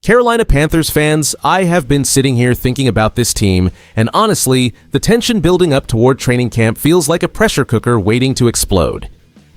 Carolina Panthers fans, I have been sitting here thinking about this team, and honestly, the tension building up toward training camp feels like a pressure cooker waiting to explode.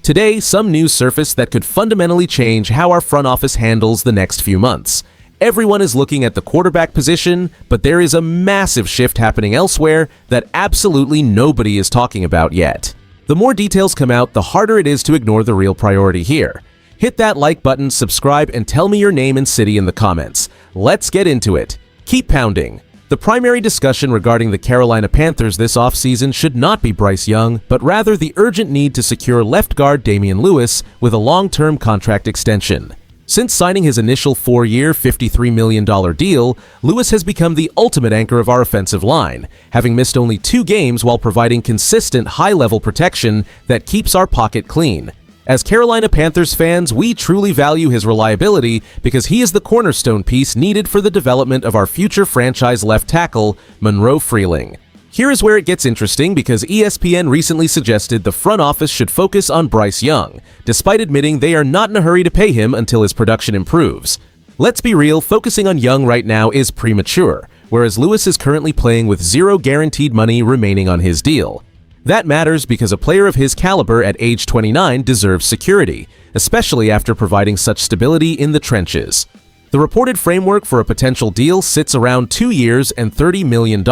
Today, some news surfaced that could fundamentally change how our front office handles the next few months. Everyone is looking at the quarterback position, but there is a massive shift happening elsewhere that absolutely nobody is talking about yet. The more details come out, the harder it is to ignore the real priority here. Hit that like button, subscribe, and tell me your name and city in the comments. Let's get into it. Keep pounding. The primary discussion regarding the Carolina Panthers this offseason should not be Bryce Young, but rather the urgent need to secure left guard Damian Lewis with a long-term contract extension. Since signing his initial 4-year, $53 million deal, Lewis has become the ultimate anchor of our offensive line, having missed only 2 games while providing consistent high-level protection that keeps our pocket clean. As Carolina Panthers fans, we truly value his reliability because he is the cornerstone piece needed for the development of our future franchise left tackle, Monroe Freeling. Here is where it gets interesting because ESPN recently suggested the front office should focus on Bryce Young, despite admitting they are not in a hurry to pay him until his production improves. Let's be real, focusing on Young right now is premature, whereas Lewis is currently playing with 0 guaranteed money remaining on his deal. That matters because a player of his caliber at age 29 deserves security, especially after providing such stability in the trenches. The reported framework for a potential deal sits around 2 years and $30 million,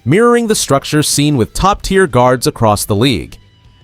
mirroring the structure seen with top-tier guards across the league.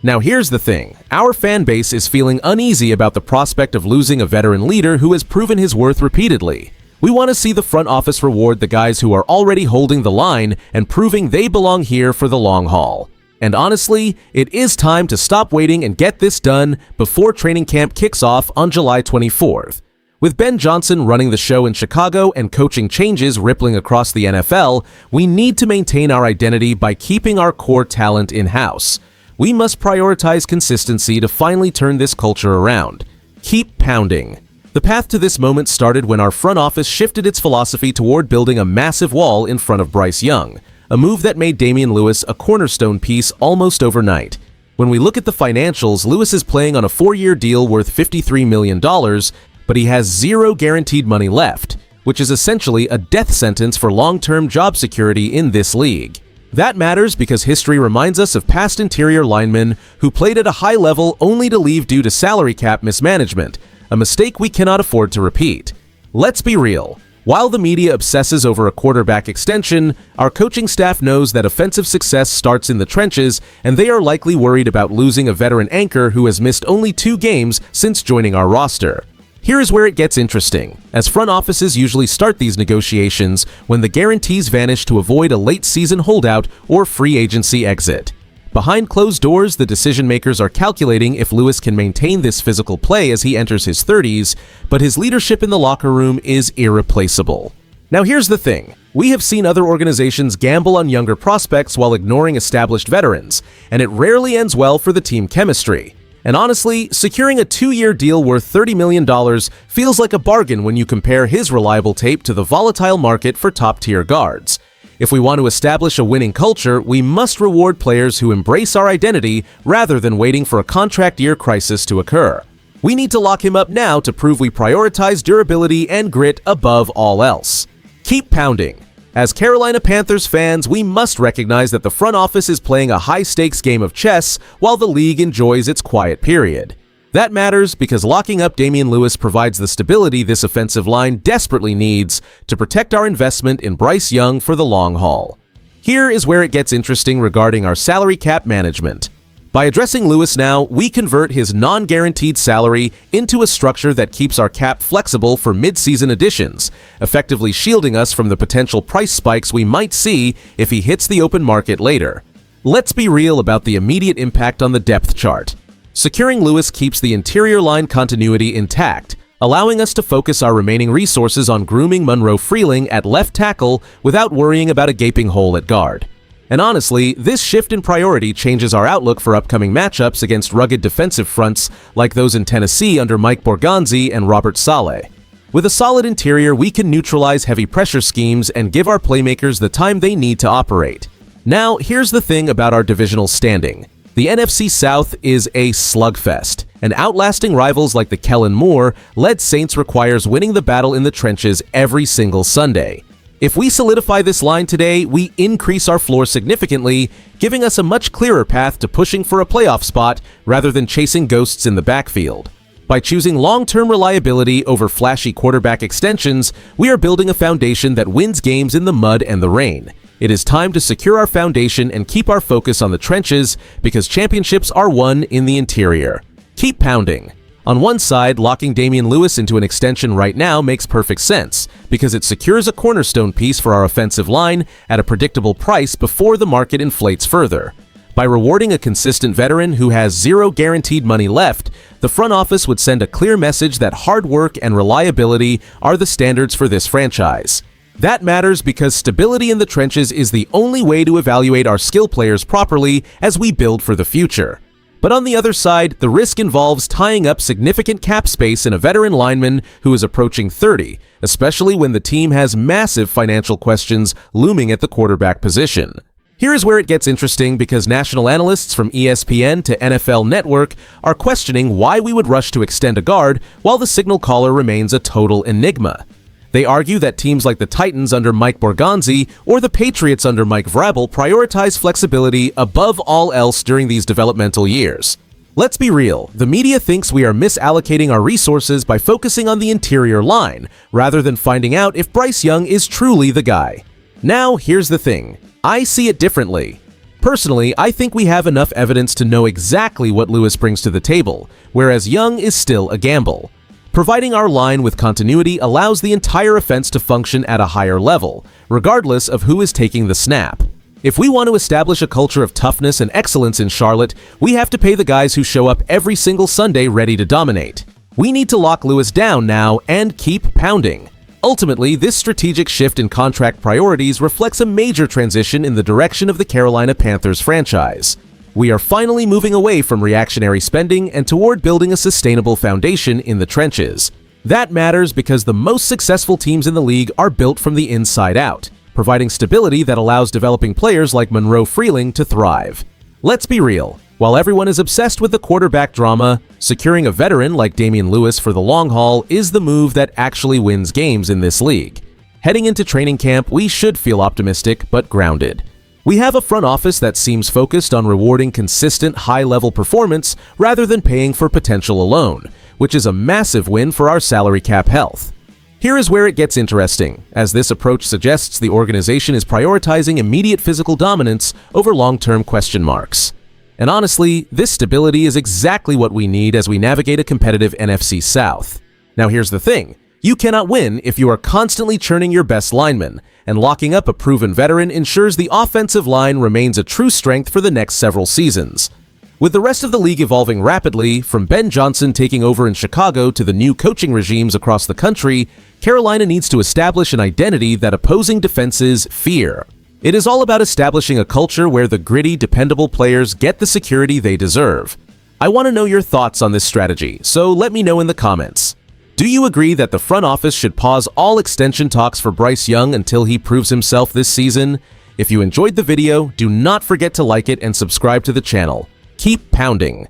Now here's the thing, our fan base is feeling uneasy about the prospect of losing a veteran leader who has proven his worth repeatedly. We want to see the front office reward the guys who are already holding the line and proving they belong here for the long haul. And honestly, it is time to stop waiting and get this done before training camp kicks off on July 24th. With Ben Johnson running the show in Chicago and coaching changes rippling across the NFL, we need to maintain our identity by keeping our core talent in-house. We must prioritize consistency to finally turn this culture around. Keep pounding. The path to this moment started when our front office shifted its philosophy toward building a massive wall in front of Bryce Young, a move that made Damian Lewis a cornerstone piece almost overnight. When we look at the financials, Lewis is playing on a 4-year deal worth $53 million, but he has 0 guaranteed money left, which is essentially a death sentence for long-term job security in this league. That matters because history reminds us of past interior linemen who played at a high level only to leave due to salary cap mismanagement, a mistake we cannot afford to repeat. Let's be real. While the media obsesses over a quarterback extension, our coaching staff knows that offensive success starts in the trenches, and they are likely worried about losing a veteran anchor who has missed only 2 games since joining our roster. Here is where it gets interesting, as front offices usually start these negotiations when the guarantees vanish to avoid a late-season holdout or free agency exit. Behind closed doors, the decision-makers are calculating if Lewis can maintain this physical play as he enters his 30s, but his leadership in the locker room is irreplaceable. Now here's the thing. We have seen other organizations gamble on younger prospects while ignoring established veterans, and it rarely ends well for the team chemistry. And honestly, securing a 2-year deal worth $30 million feels like a bargain when you compare his reliable tape to the volatile market for top-tier guards. If we want to establish a winning culture, we must reward players who embrace our identity rather than waiting for a contract year crisis to occur. We need to lock him up now to prove we prioritize durability and grit above all else. Keep pounding. As Carolina Panthers fans, we must recognize that the front office is playing a high-stakes game of chess while the league enjoys its quiet period. That matters because locking up Damian Lewis provides the stability this offensive line desperately needs to protect our investment in Bryce Young for the long haul. Here is where it gets interesting regarding our salary cap management. By addressing Lewis now, we convert his non-guaranteed salary into a structure that keeps our cap flexible for mid-season additions, effectively shielding us from the potential price spikes we might see if he hits the open market later. Let's be real about the immediate impact on the depth chart. Securing Lewis keeps the interior line continuity intact, allowing us to focus our remaining resources on grooming Monroe Freeling at left tackle without worrying about a gaping hole at guard. And honestly, this shift in priority changes our outlook for upcoming matchups against rugged defensive fronts like those in Tennessee under Mike Borgonzi and Robert Saleh. With a solid interior, we can neutralize heavy pressure schemes and give our playmakers the time they need to operate. Now, here's the thing about our divisional standing. The NFC South is a slugfest, and outlasting rivals like the Kellen Moore-led Saints requires winning the battle in the trenches every single Sunday. If we solidify this line today, we increase our floor significantly, giving us a much clearer path to pushing for a playoff spot rather than chasing ghosts in the backfield. By choosing long-term reliability over flashy quarterback extensions, we are building a foundation that wins games in the mud and the rain. It is time to secure our foundation and keep our focus on the trenches because championships are won in the interior. Keep pounding. On one side, locking Damian Lewis into an extension right now makes perfect sense because it secures a cornerstone piece for our offensive line at a predictable price before the market inflates further. By rewarding a consistent veteran who has zero guaranteed money left, the front office would send a clear message that hard work and reliability are the standards for this franchise. That matters because stability in the trenches is the only way to evaluate our skill players properly as we build for the future. But on the other side, the risk involves tying up significant cap space in a veteran lineman who is approaching 30, especially when the team has massive financial questions looming at the quarterback position. Here is where it gets interesting because national analysts from ESPN to NFL Network are questioning why we would rush to extend a guard while the signal caller remains a total enigma. They argue that teams like the Titans under Mike Borgonzi or the Patriots under Mike Vrabel prioritize flexibility above all else during these developmental years. Let's be real, the media thinks we are misallocating our resources by focusing on the interior line, rather than finding out if Bryce Young is truly the guy. Now, here's the thing. I see it differently. Personally, I think we have enough evidence to know exactly what Lewis brings to the table, whereas Young is still a gamble. Providing our line with continuity allows the entire offense to function at a higher level, regardless of who is taking the snap. If we want to establish a culture of toughness and excellence in Charlotte, we have to pay the guys who show up every single Sunday ready to dominate. We need to lock Lewis down now and keep pounding. Ultimately, this strategic shift in contract priorities reflects a major transition in the direction of the Carolina Panthers franchise. We are finally moving away from reactionary spending and toward building a sustainable foundation in the trenches. That matters because the most successful teams in the league are built from the inside out, providing stability that allows developing players like Monroe Freeling to thrive. Let's be real. While everyone is obsessed with the quarterback drama, securing a veteran like Damian Lewis for the long haul is the move that actually wins games in this league. Heading into training camp, we should feel optimistic but grounded. We have a front office that seems focused on rewarding consistent high-level performance rather than paying for potential alone, which is a massive win for our salary cap health. Here is where it gets interesting, as this approach suggests the organization is prioritizing immediate physical dominance over long-term question marks. And honestly, this stability is exactly what we need as we navigate a competitive NFC South. Now here's the thing. You cannot win if you are constantly churning your best linemen, and locking up a proven veteran ensures the offensive line remains a true strength for the next several seasons. With the rest of the league evolving rapidly, from Ben Johnson taking over in Chicago to the new coaching regimes across the country, Carolina needs to establish an identity that opposing defenses fear. It is all about establishing a culture where the gritty, dependable players get the security they deserve. I want to know your thoughts on this strategy, so let me know in the comments. Do you agree that the front office should pause all extension talks for Bryce Young until he proves himself this season? If you enjoyed the video, do not forget to like it and subscribe to the channel. Keep pounding.